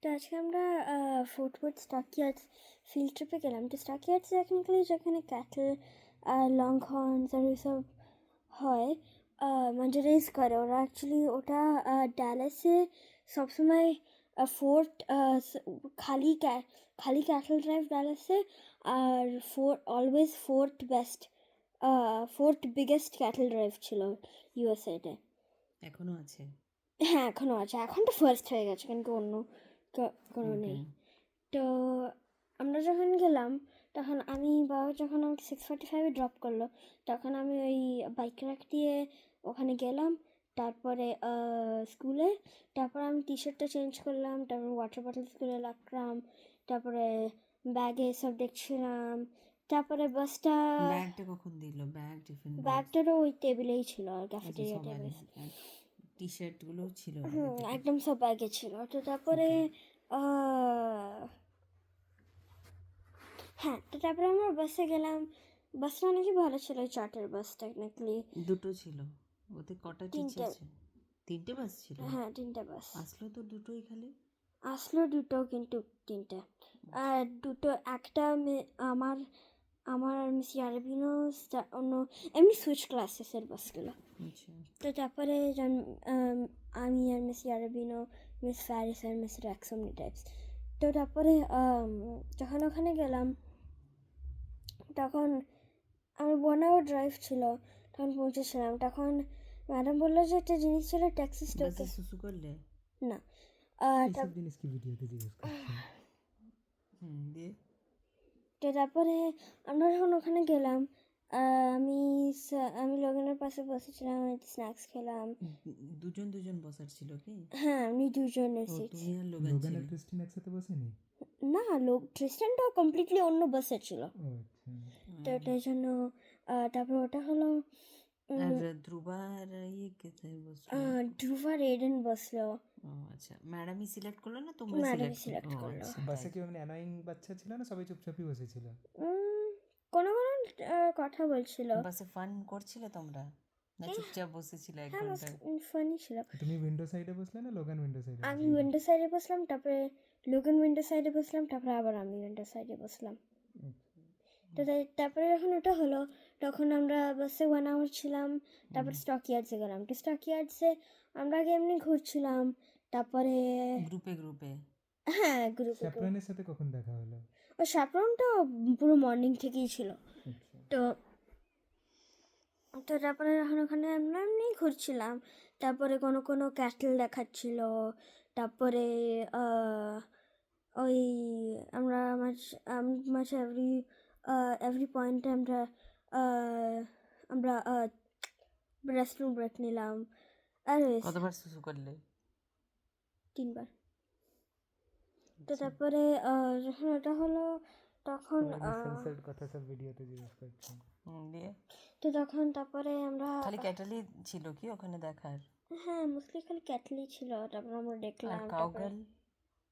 তো আজকে আমরা ফোর্ট উইথ স্টকইয়ার্ডস ফিল্ড ট্রিপে গেলাম। তো স্টকইয়ার্ডস টেকনিক্যালি যেখানে ক্যাটল আর লং হর্নস আর এইসব হয়, মানে রেস করে ওরা। অ্যাকচুয়ালি ওটা ড্যালাসে সবসময় ফোর্ট খালি খালি ক্যাটল ড্রাইভ ড্যালাসে, আর always fourth biggest cattle drive ছিল ইউএসএতে। এখনো আছে? হ্যাঁ, এখনও আছে। এখন তো ফার্স্ট হয়ে গেছে, কিন্তু অন্য কোনো নেই। তো আমরা যখন গেলাম তখন বাবা যখন আমাকে 6:45 ড্রপ করলো, তখন আমি ওই বাইক র্যাক দিয়ে ওখানে গেলাম। তারপরে স্কুলে, তারপরে আমি টি শার্টটা চেঞ্জ করলাম, তারপরে ওয়াটার বটল স্কুলে রাখলাম, তারপরে ব্যাগে সব দেখছিলাম। তারপরে বাসটা ব্যাগটা কখন দিল? Bag, tiffin box? ব্যাগটারও ওই টেবিলেই ছিল, ক্যাফেটেরিয়া টেবিল। টি শার্টগুলোও ছিল? একদম সব ব্যাগে ছিল। তো তারপরে হ্যাঁ, তো তারপরে আমরা বাসে গেলাম। বাসটা অনেকই ভালো ছিল, ওই চার্টার বাস টেকনিক্যালি। দুটো ছিল? ওতে কটা টিচার ছিল? তিনটে বাস ছিল? হ্যাঁ, 3টে বাস আসলো তো দুটোই খালি? আসলো দুটো, কিন্তু 3টে। আর দুটো, একটা আমার আমার আর মিস ইয়ারবিনো অন্য এমনি সুইচ ক্লাসেসের বাসগুলো। তো তারপরে আমি আর মিস ইয়ারবিনো, মিস ফ্যারিস আর মিস র্যাক্সমনি টাইপস। তো তারপরে যখন ওখানে গেলাম তখন আমার 1 hour ড্রাইভ ছিল, তখন পৌঁছেছিলাম। তখন ম্যাডাম বললো যে একটা জিনিস ছিল ট্যাক্সি স্টপে। সুসু করলে? না, এইসব জিনিস কি ভিডিওতে জিজ্ঞেস করছেন? দিয়ে তো তারপরে আমরা যখন ওখানে গেলাম, আমি আমি লগনের পাশে বসেছিলাম, স্ন্যাক্স খেলাম। দুজন দুজন বসার ছিল কি? হ্যাঁ, আমি দুজনের সিট। তুমি আর লোগান লোগান ছিল? আর ক্রিস্টিন একসাথে বসেনি? না, ট্রিস্টানটাও কমপ্লিটলি অন্য বাসে ছিল। ও আচ্ছা। তো ওটার জন্য তারপর ওটা হলো আর ধ্রুবা আর কোথায় বসলো? ধ্রুবা রেডেন বসলো। ও আচ্ছা, ম্যাডামই সিলেক্ট করলো না তোমরা ম্যাডামই সিলেক্ট সিলেক্ট করলো। বাসে কি এমনি অ্যানোয়িং বাচ্চা ছিল না সবাই চুপচাপই বসেছিল? কোনো কোনো কথা বলছিল। বাসে ফান করছিলে তোমরা না চুপচাপ বসেছিলে এক হ্যাঁ, ঘন্টা? ফানি ছিল। তুমি উইন্ডো সাইডে বসলে না লোগান উইন্ডো সাইডে? আমি উইন্ডো সাইডে বসলাম, তারপরে লোগান উইন্ডো সাইডে বসলাম, তারপরে আবার আমি উইন্ডো সাইডে বসলাম। তো তারপরে যখন ওটা হলো তখন আমরা বাসে 1 hour ছিলাম। তারপর স্টকইয়ার্ডসে গেলাম। তো স্টকইয়ার্ডসে আমরা আগে এমনি ঘুরছিলাম, তারপরে গ্রুপে হ্যাঁ, গ্রুপে। স্যাপ্রানের সাথে কখন দেখা হলো? ও স্যাফরনটা পুরো মর্নিং থেকেই ছিল। তো তো তারপরে যখন ওখানে আমরা এমনি ঘুরছিলাম, তারপরে কোনো কোনো ক্যাটল দেখাচ্ছিল। তারপরে ওই আমরা মাঝে এভরি পয়েন্টে আমরা রেস্টরুম ব্রেক নিলাম। আর কতবার সুসু করলে? 3বার। তো তারপরে যখন ওটা হলো তখন সেন্সরড কথা সব ভিডিওতে জিজ্ঞেস করছেন। দিয়ে তো তখন তারপরে আমরা খালি ক্যাটালি ছিল কি ওখানে দেখার? হ্যাঁ, মোস্টলি খালি ক্যাটলি ছিল। তারপর আমরা দেখলাম। কাউগাল?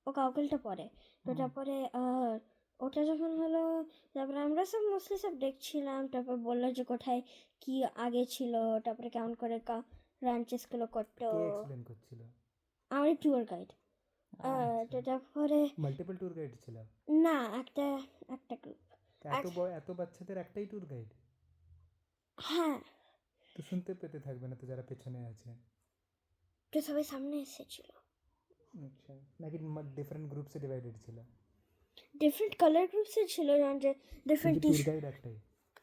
ও কাউকেলটা পরে। তো তারপরে ওটা যখন হলো তারপরে আমরা সব মোস্টলি সব দেখছিলাম। তারপর বললো যে কোথায় কি আগে ছিল, তারপরে কেমন করে রাঞ্চেসগুলো করতো। কে এক্সপ্লেন করছিল? আমার ট্যুর গাইড। তো তারপরে মাল্টিপল ট্যুর গাইড ছিল? না, একটা গ্রুপ। এত বাচ্চাদের একটাই ট্যুর গাইড? হ্যাঁ, তো শুনতে পেতে থাকবে না তো যারা পেছনে আছে? তো সবাই সামনে এসেছিল। আচ্ছা, নাকি ডিফারেন্ট গ্রুপসে ডিভাইডেড ছিল? ডিফারেন্ট কালার গ্রুপসে ছিল, যে ডিফারেন্ট ট্যুর গাইড একটাই?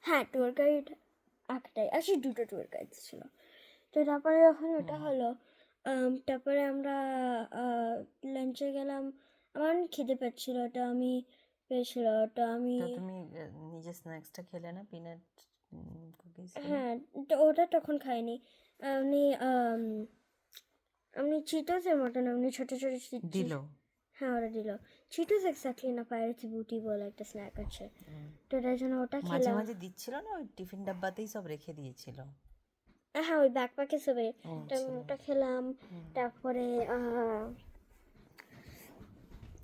হ্যাঁ, ট্যুর গাইড একটাই। আসলে দুটো ট্যুর গাইড ছিল। তো তারপরে যখন ওটা হলো তারপরে আমরা লাঞ্চে গেলাম। আমার অনেক খিদে পাচ্ছিল, ওটা আমি পেয়েছিল। ওটা আমি তুমি নিজে স্ন্যাক্সটা খেলে না, পিনাট কুকিজ? হ্যাঁ, তো ওটা তখন খাইনি। আমি আমি চিটোসের মতন এমনি ছোটো ছোটো দিল? হ্যাঁ, ওরা দিল চিটোস। এক্স্যাক্টলি না, পাইরেটস বুটি বলে একটা স্ন্যাক আছে। তো তার জন্য ওটা মাঝে খেলাম। মাঝে দিচ্ছিল না, ওই টিফিন ডাব্বাতেই সব রেখে দিয়েছিল। হ্যাঁ, ওই ব্যাকপ্যাকে সবে ওটা খেলাম। তারপরে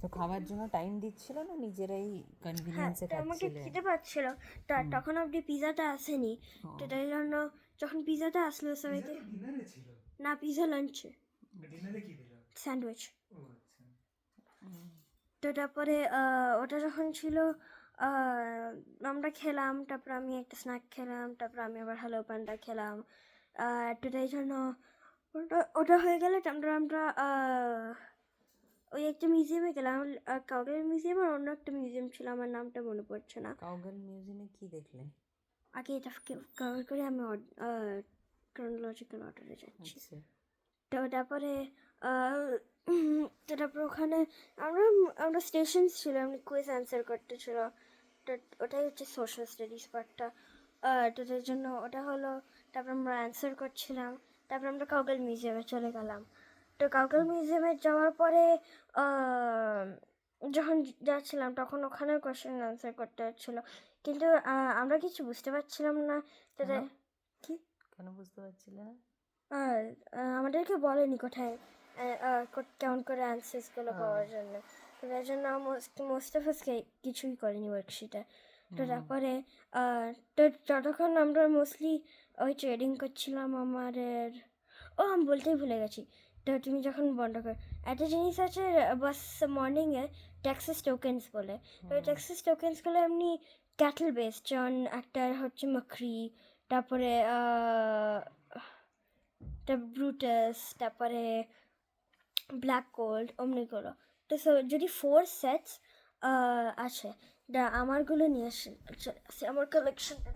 তো খাওয়ার জন্য টাইম দিচ্ছিল না, নিজেরাই কনভিনিয়েন্সে আমাকে খাচ্ছিলে? খিদে পাচ্ছিল, তখন অবধি পিজাটা আসেনি। তো তাই জন্য যখন পিজাটা আসলো সবাইকে, ডিনারে ছিল? না, পিজা লাঞ্চে ডিনারে কি দিল? স্যান্ডউইচ। ও আচ্ছা। তো তারপরে ওটা যখন ছিল আমরা খেলাম, তারপর আমি একটা স্ন্যাক খেলাম, তারপর আমি আবার হ্যালো প্যান্ডা খেলাম। এতটাই জন্য ওটা হয়ে গেলে তারপর আমরা ওই একটা মিউজিয়ামে গেলাম, কাউকের মিউজিয়াম আর অন্য একটা মিউজিয়াম ছিল, আমার নামটা মনে পড়ছে না। কাউগাল মিউজিয়ামে কি দেখলে? আগে এটা কভার করে আমি ক্রোনোলজিক্যাল অর্ডারে যাচ্ছি। আচ্ছা, তো তারপরে তো তারপর ওখানে আমরা আমরা স্টেশনস ছিল, এমনি কুইজ অ্যান্সার করতে ছিল। তো ওটাই হচ্ছে সোশ্যাল স্টাডিজ পার্টটা। তো তার জন্য ওটা হলো, তারপর আমরা অ্যান্সার করছিলাম, তারপর আমরা কাউগাল মিউজিয়ামে চলে গেলাম। তো কাউগাল মিউজিয়ামে যাওয়ার পরে যখন যাচ্ছিলাম তখন ওখানেও কোয়েশ্চেন অ্যান্সার করতে হচ্ছিলো, কিন্তু আমরা কিছু বুঝতে পারছিলাম না। তো কেন? কি কেন বুঝতে পারছিলে না? আর আমাদেরকে বলেনি কোথায় কেমন করে অ্যান্সার্সগুলো পাওয়ার জন্য। তো তার জন্য মোস্ট অফ আসকে কিছুই করেনি ওয়ার্কশিটে। তো তারপরে তো যতক্ষণ আমরা মোস্টলি ওই ট্রেডিং করছিলাম আমাদের, আমি বলতেই ভুলে গেছি। তো তুমি যখন বন্ধ কর, একটা জিনিস আছে বাস মর্নিংয়ে ট্যাক্সিস টোকেন্স বলে। তো ট্যাক্সিস টোকেন্সগুলো এমনি ক্যাটল বেসড, যেমন একটা হচ্ছে মাকড়ি, তারপরে ব্রুটাস, তারপরে ব্ল্যাক গোল্ড, অমনিগুলো। তো যদি 4 সেটস আছে, আমারগুলো নিয়ে আসে, আমার কালেকশনটা